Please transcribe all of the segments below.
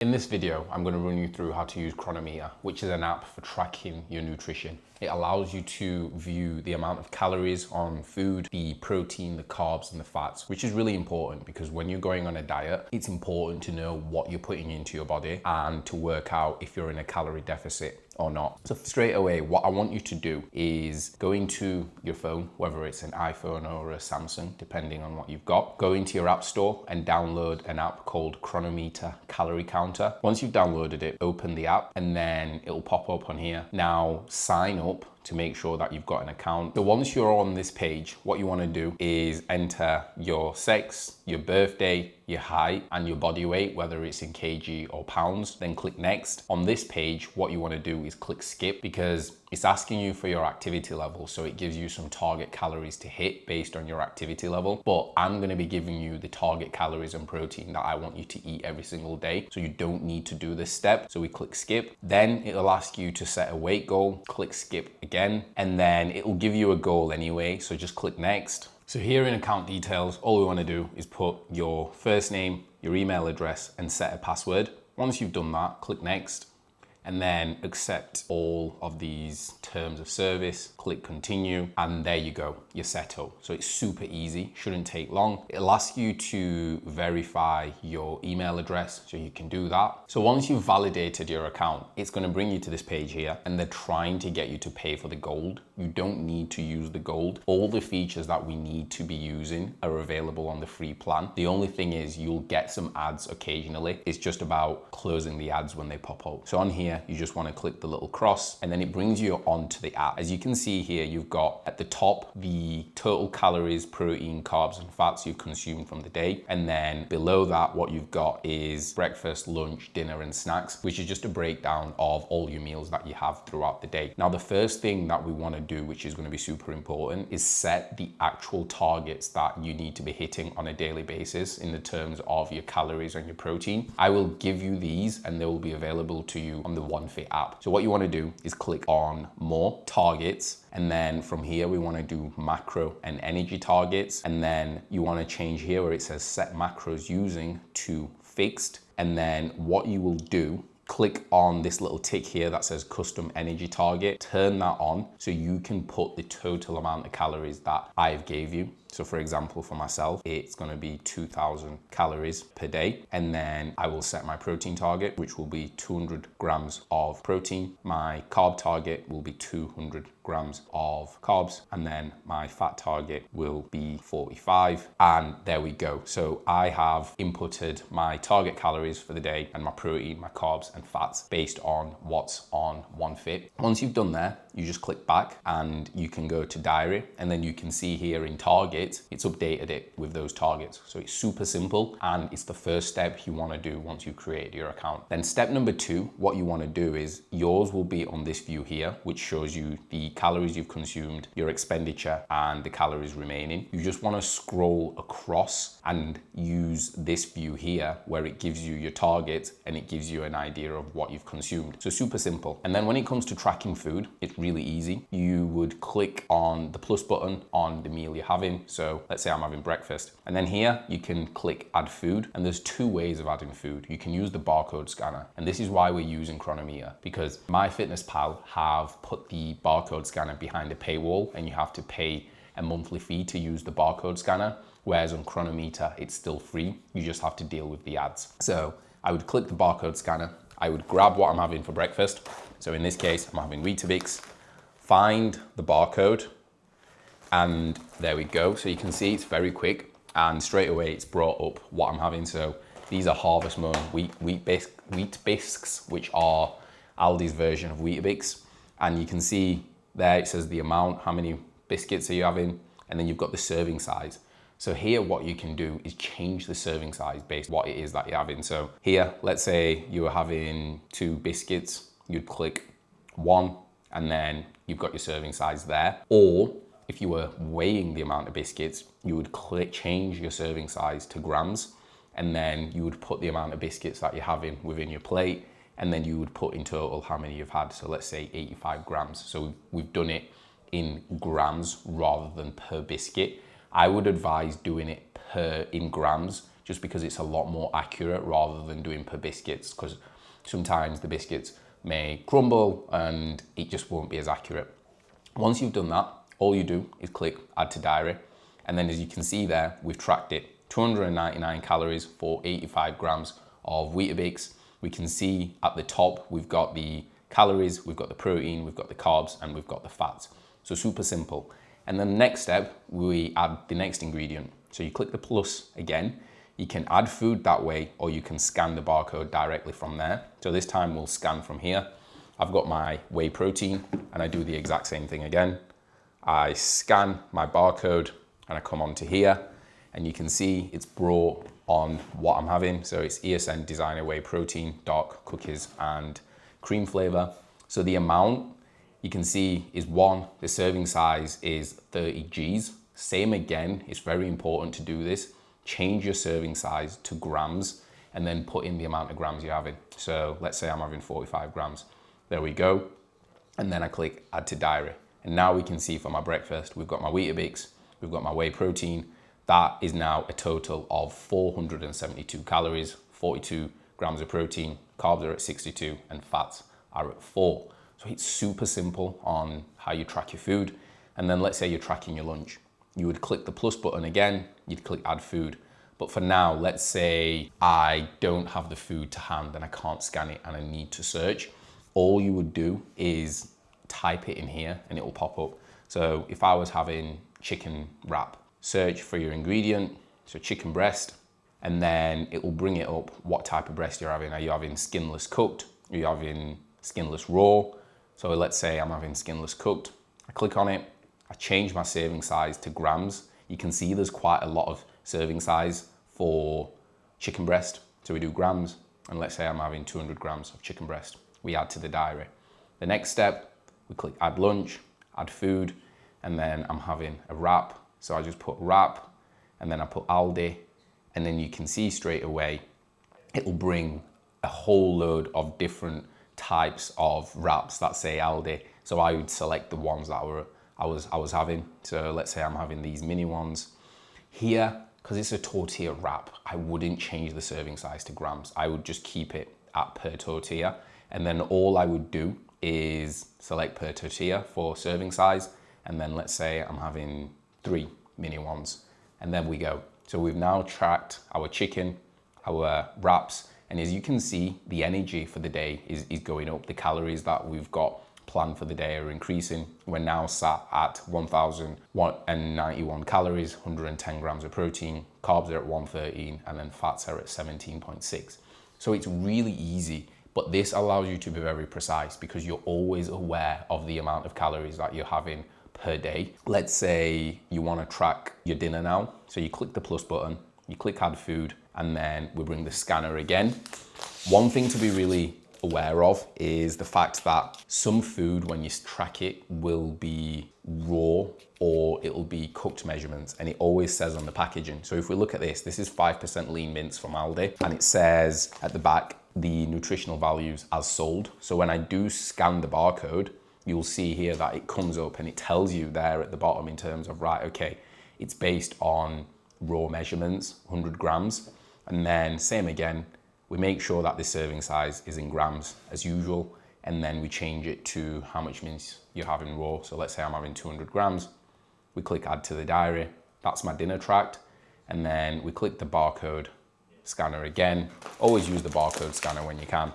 In this video, I'm going to run you through how to use Cronometer, which is an app for tracking your nutrition. It allows you to view the amount of calories on food, the protein, the carbs, and the fats, which is really important because when you're going on a diet, it's important to know what you're putting into your body and to work out if you're in a calorie deficit or not. So straight away, what I want you to do is go into your phone, whether it's an iPhone or a Samsung, depending on what you've got. Go into your app store and download an app called Cronometer Calorie Counter. Once you've downloaded it, open the app and then it'll pop up on here. Now sign up to make sure that you've got an account. So once you're on this page, what you want to do is enter your sex, your birthday, your height, and your body weight, whether it's in kg or pounds. Then click next. On this page, what you want to do is click skip because it's asking you for your activity level. So it gives you some target calories to hit based on your activity level. But I'm going to be giving you the target calories and protein that I want you to eat every single day. So you don't need to do this step. So we click skip. Then it'll ask you to set a weight goal. Click skip again. And then it'll give you a goal anyway. So just click next. So here in account details, all we want to do is put your first name, your email address, and set a password. Once you've done that, click next. And then accept all of these terms of service, click continue, and there you go, you're set up. So it's super easy, shouldn't take long. It'll ask you to verify your email address, so you can do that. So once you've validated your account, it's gonna bring you to this page here, and they're trying to get you to pay for the gold. You don't need to use the gold. All the features that we need to be using are available on the free plan. The only thing is you'll get some ads occasionally. It's just about closing the ads when they pop up. So on here, you just want to click the little cross and then it brings you onto the app. As you can see here, you've got at the top the total calories, protein, carbs, and fats you've consumed from the day. And then below that, what you've got is breakfast, lunch, dinner, and snacks, which is just a breakdown of all your meals that you have throughout the day. Now, the first thing that we want to do, which is going to be super important, is set the actual targets that you need to be hitting on a daily basis in the terms of your calories and your protein. I will give you these and they will be available to you on the OneFit app. So what you want to do is click on more targets, and then from here we want to do macro and energy targets, and then you want to change here where it says set macros using to fixed, and then what you will do, click on this little tick here that says custom energy target, turn that on so you can put the total amount of calories that I've gave you. So for example, for myself, it's going to be 2,000 calories per day. And then I will set my protein target, which will be 200 grams of protein. My carb target will be 200 grams of carbs. And then my fat target will be 45. And there we go. So I have inputted my target calories for the day and my protein, my carbs and fats based on what's on OneFit. Once you've done that, you just click back and you can go to diary, and then you can see here in target, it's updated it with those targets. So it's super simple and it's the first step you want to do once you've created your account. Then step number 2, what you want to do is yours will be on this view here, which shows you the calories you've consumed, your expenditure, and the calories remaining. You just want to scroll across and use this view here where it gives you your target and it gives you an idea of what you've consumed. So super simple. And then when it comes to tracking food, it's really easy. You would click on the plus button on the meal you're having. So let's say I'm having breakfast. And then here you can click add food. And there's 2 ways of adding food. You can use the barcode scanner. And this is why we're using Cronometer, because MyFitnessPal have put the barcode scanner behind a paywall and you have to pay a monthly fee to use the barcode scanner. Whereas on Cronometer, it's still free. You just have to deal with the ads. So I would click the barcode scanner. I would grab what I'm having for breakfast. So in this case, I'm having Weetabix. Find the barcode, and there we go. So you can see it's very quick, and straight away it's brought up what I'm having. So these are Harvest Moon wheat bisques, which are Aldi's version of Weetabix. And you can see there it says the amount, how many biscuits are you having, and then you've got the serving size. So here what you can do is change the serving size based on what it is that you're having. So here, let's say you were having 2 biscuits, you'd click 1 and then you've got your serving size there. Or if you were weighing the amount of biscuits, you would change your serving size to grams, and then you would put the amount of biscuits that you're having within your plate, and then you would put in total how many you've had. So let's say 85 grams. So we've done it in grams rather than per biscuit. I would advise doing it in grams just because it's a lot more accurate rather than doing per biscuits, because sometimes the biscuits may crumble and it just won't be as accurate. Once you've done that, all you do is click add to diary. And then as you can see there, we've tracked it. 299 calories for 85 grams of Weetabix. We can see at the top, we've got the calories, we've got the protein, we've got the carbs, and we've got the fats. So super simple. And then the next step, we add the next ingredient. So you click the plus again. You can add food that way, or you can scan the barcode directly from there. So this time we'll scan from here. I've got my whey protein, and I do the exact same thing again. I scan my barcode, and I come onto here, and you can see it's brought on what I'm having. So it's ESN Designer Whey Protein, dark cookies and cream flavor. So the amount you can see is 1, the serving size is 30 Gs. Same again, it's very important to do this. Change your serving size to grams and then put in the amount of grams you're having. So let's say I'm having 45 grams. There we go. And then I click add to diary. And now we can see for my breakfast, we've got my Weetabix, we've got my whey protein. That is now a total of 472 calories, 42 grams of protein, carbs are at 62, and fats are at 4. So it's super simple on how you track your food. And then let's say you're tracking your lunch. You would click the plus button again, you'd click add food. But for now, let's say I don't have the food to hand and I can't scan it and I need to search. All you would do is type it in here and it will pop up. So if I was having chicken wrap, search for your ingredient, so chicken breast, and then it will bring it up what type of breast you're having. Are you having skinless cooked? Are you having skinless raw? So let's say I'm having skinless cooked. I click on it, I change my serving size to grams. You can see there's quite a lot of serving size for chicken breast. So we do grams, and let's say I'm having 200 grams of chicken breast. We add to the diary. The next step, we click add lunch, add food, and then I'm having a wrap. So I just put wrap, and then I put Aldi, and then you can see straight away, it will bring a whole load of different types of wraps that say Aldi. So I would select the ones that I was having. So let's say I'm having these mini ones. Here, because it's a tortilla wrap, I wouldn't change the serving size to grams. I would just keep it at per tortilla. And then all I would do is select per tortilla for serving size. And then let's say I'm having 3 mini ones. And then we go. So we've now tracked our chicken, our wraps, and as you can see, the energy for the day is going up. The calories that we've got planned for the day are increasing. We're now sat at 1,091 calories, 110 grams of protein, carbs are at 113, and then fats are at 17.6. So it's really easy, but this allows you to be very precise because you're always aware of the amount of calories that you're having per day. Let's say you want to track your dinner now. So you click the plus button, you click add food, and then we bring the scanner again. One thing to be really aware of is the fact that some food, when you track it, will be raw or it'll be cooked measurements, and it always says on the packaging. So if we look at this is 5% lean mince from Aldi, and it says at the back the nutritional values as sold. So when I do scan the barcode, you'll see here that it comes up and it tells you there at the bottom in terms of, right, okay, it's based on raw measurements, 100 grams. And then same again, we make sure that the serving size is in grams as usual, and then we change it to how much mince you're having raw. So let's say I'm having 200 grams. We click add to the diary. That's my dinner tracked. And then we click the barcode scanner again. Always use the barcode scanner when you can.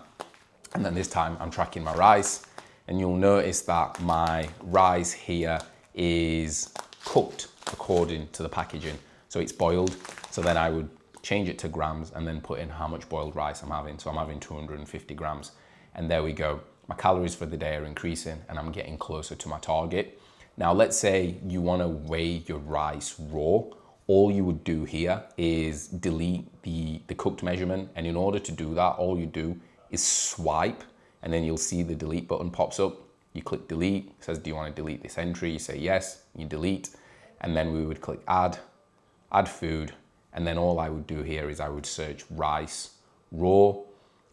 And then this time I'm tracking my rice, and you'll notice that my rice here is cooked according to the packaging. So it's boiled. So then I would change it to grams and then put in how much boiled rice I'm having. So I'm having 250 grams. And there we go. My calories for the day are increasing and I'm getting closer to my target. Now, let's say you want to weigh your rice raw. All you would do here is delete the cooked measurement. And in order to do that, all you do is swipe, and then you'll see the delete button pops up. You click delete, it says, do you want to delete this entry? You say yes, you delete. And then we would click add food. And then all I would do here is I would search rice raw,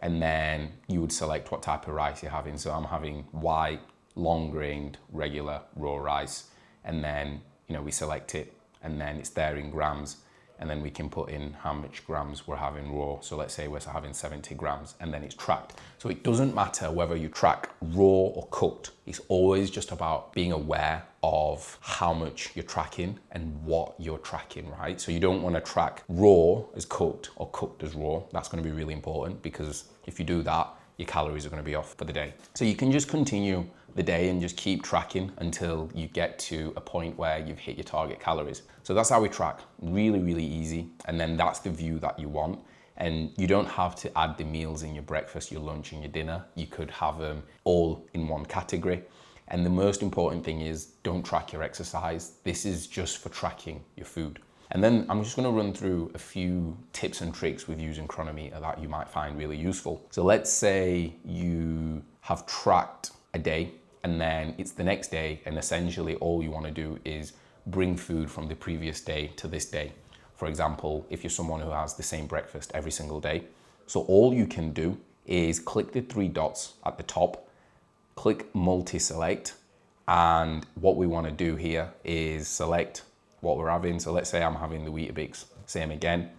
and then you would select what type of rice you're having. So I'm having white, long-grained, regular raw rice. And then, we select it, and then it's there in grams. and then we can put in how much grams we're having raw. So let's say we're having 70 grams, and then it's tracked. So it doesn't matter whether you track raw or cooked. It's always just about being aware of how much you're tracking and what you're tracking, right? So you don't want to track raw as cooked or cooked as raw. That's going to be really important, because if you do that, your calories are going to be off for the day. So you can just continue the day and just keep tracking until you get to a point where you've hit your target calories. So that's how we track. Really, really easy. And then that's the view that you want. And you don't have to add the meals in your breakfast, your lunch, and your dinner. You could have them all in one category. And the most important thing is, don't track your exercise. This is just for tracking your food. And then I'm just going to run through a few tips and tricks with using Cronometer that you might find really useful. So let's say you have tracked a day, and then it's the next day, and essentially all you want to do is bring food from the previous day to this day. For example, if you're someone who has the same breakfast every single day, so all you can do is click the three dots at the top, click multi-select, and what we want to do here is select what we're having. So let's say I'm having the Weetabix. Same again,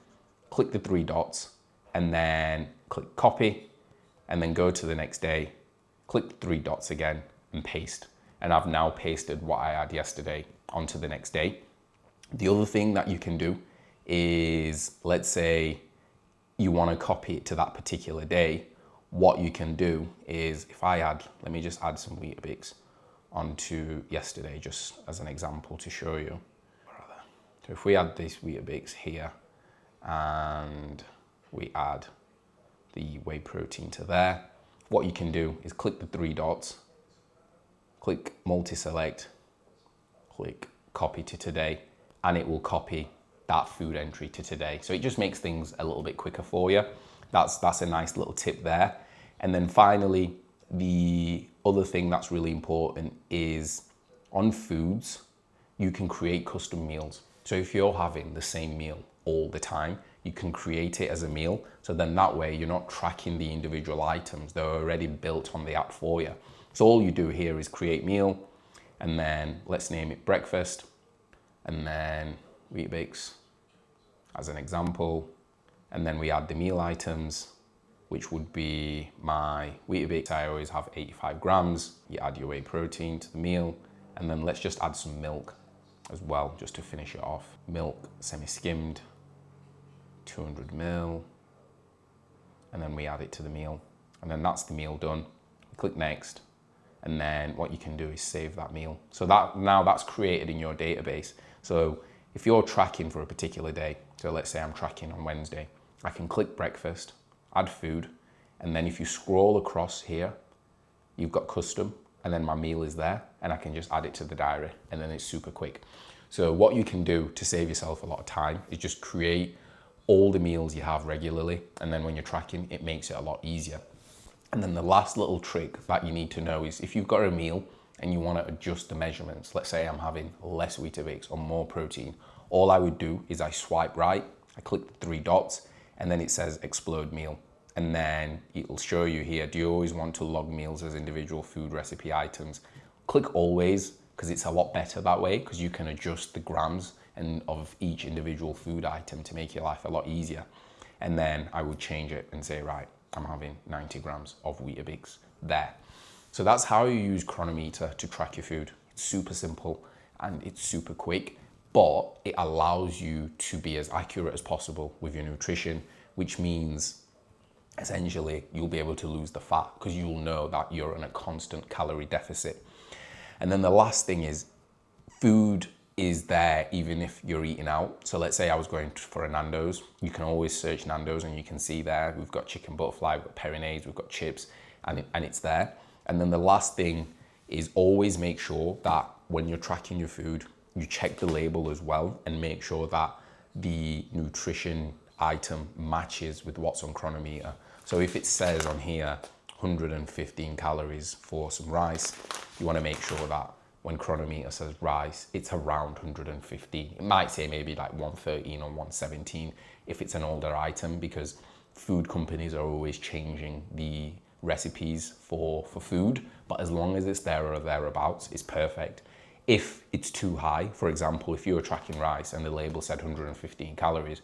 click the three dots, and then click copy, and then go to the next day, click the three dots again, and paste. And I've now pasted what I had yesterday onto the next day. The other thing that you can do is, let's say you want to copy it to that particular day. What you can do is, if I add, let me just add some Weetabix onto yesterday, just as an example to show you. So if we add this Weetabix here, and we add the whey protein to there, what you can do is click the three dots, click multi-select, click copy to today, and it will copy that food entry to today. So it just makes things a little bit quicker for you. That's a nice little tip there. And then finally, the other thing that's really important is, on foods, you can create custom meals. So if you're having the same meal all the time, you can create it as a meal. So then that way you're not tracking the individual items. They're already built on the app for you. So all you do here is create meal, and then let's name it breakfast, and then Weetabix as an example. And then we add the meal items, which would be my Weetabix. I always have 85 grams. You add your whey protein to the meal, and then let's just add some milk as well, just to finish it off. Milk, semi-skimmed, 200 ml, and then we add it to the meal. And then that's the meal done. Click next. And then what you can do is save that meal. So that now that's created in your database. So if you're tracking for a particular day, so let's say I'm tracking on Wednesday, I can click breakfast, add food, and then if you scroll across here, you've got custom, and then my meal is there, and I can just add it to the diary, and then it's super quick. So what you can do to save yourself a lot of time is just create all the meals you have regularly, and then when you're tracking, it makes it a lot easier. And then the last little trick that you need to know is, if you've got a meal and you want to adjust the measurements, let's say I'm having less Weetabix or more protein, all I would do is I swipe right, I click the three dots, and then it says explode meal. And then it'll show you here, do you always want to log meals as individual food recipe items? Click always, because it's a lot better that way, because you can adjust the grams and of each individual food item to make your life a lot easier. And then I would change it and say, right, I'm having 90 grams of Weetabix there. So that's how you use Cronometer to track your food. It's super simple and it's super quick, but it allows you to be as accurate as possible with your nutrition, which means essentially you'll be able to lose the fat because you'll know that you're in a constant calorie deficit. And then the last thing is, food is there even if you're eating out. So let's say I was going for a Nando's. You can always search Nando's and you can see there, we've got chicken butterfly, we've got perinades, we've got chips, and it's there. And then the last thing is, always make sure that when you're tracking your food, you check the label as well and make sure that the nutrition item matches with what's on Cronometer. So if it says on here 115 calories for some rice, you want to make sure that when Cronometer says rice, it's around 115. It might say maybe like 113 or 117 if it's an older item, because food companies are always changing the recipes for food, but as long as it's there or thereabouts, it's perfect. if it's too high. For example, if you were tracking rice and the label said 115 calories,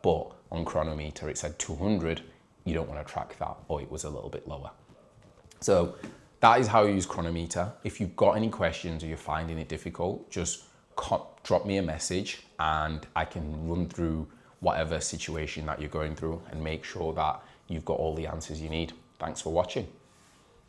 but on Cronometer it said 200, you don't want to track that, or it was a little bit lower. So that is how you use Cronometer. If you've got any questions or you're finding it difficult, just drop me a message and I can run through whatever situation that you're going through and make sure that you've got all the answers you need. Thanks for watching.